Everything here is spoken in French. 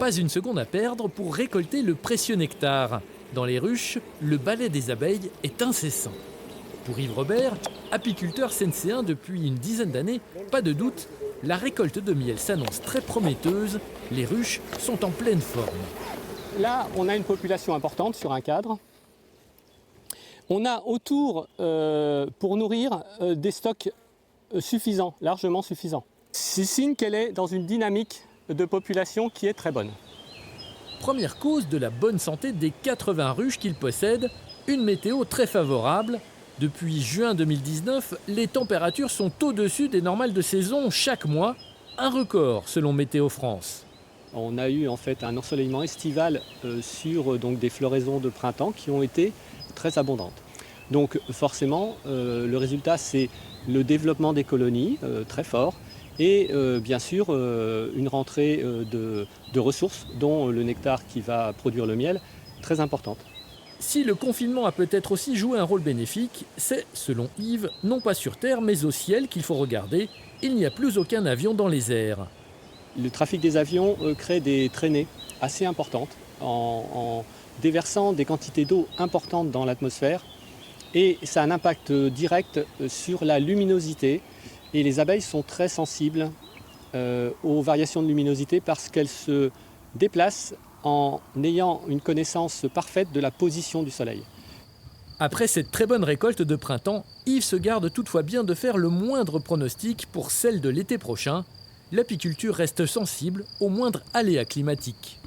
Pas une seconde à perdre pour récolter le précieux nectar. Dans les ruches, le balai des abeilles est incessant. Pour Yves Robert, apiculteur sencéen depuis une dizaine d'années, pas de doute, la récolte de miel s'annonce très prometteuse, les ruches sont en pleine forme. Là, on a une population importante sur un cadre. On a autour, pour nourrir, des stocks suffisants, largement suffisants. C'est signe qu'elle est dans une dynamique de population qui est très bonne. Première cause de la bonne santé des 80 ruches qu'il possède, une météo très favorable. Depuis juin 2019, les températures sont au-dessus des normales de saison chaque mois, un record selon Météo France. On a eu en fait un ensoleillement estival sur donc, des floraisons de printemps qui ont été très abondantes. Donc forcément, le résultat c'est le développement des colonies très fort et bien sûr une rentrée de ressources dont le nectar qui va produire le miel très importante. Si le confinement a peut-être aussi joué un rôle bénéfique, c'est, selon Yves, non pas sur terre mais au ciel qu'il faut regarder. Il n'y a plus aucun avion dans les airs. Le trafic des avions crée des traînées assez importantes en déversant des quantités d'eau importantes dans l'atmosphère et ça a un impact direct sur la luminosité et les abeilles sont très sensibles aux variations de luminosité parce qu'elles se déplacent en ayant une connaissance parfaite de la position du soleil. Après cette très bonne récolte de printemps, Yves se garde toutefois bien de faire le moindre pronostic pour celle de l'été prochain. L'apiculture reste sensible aux moindres aléas climatiques.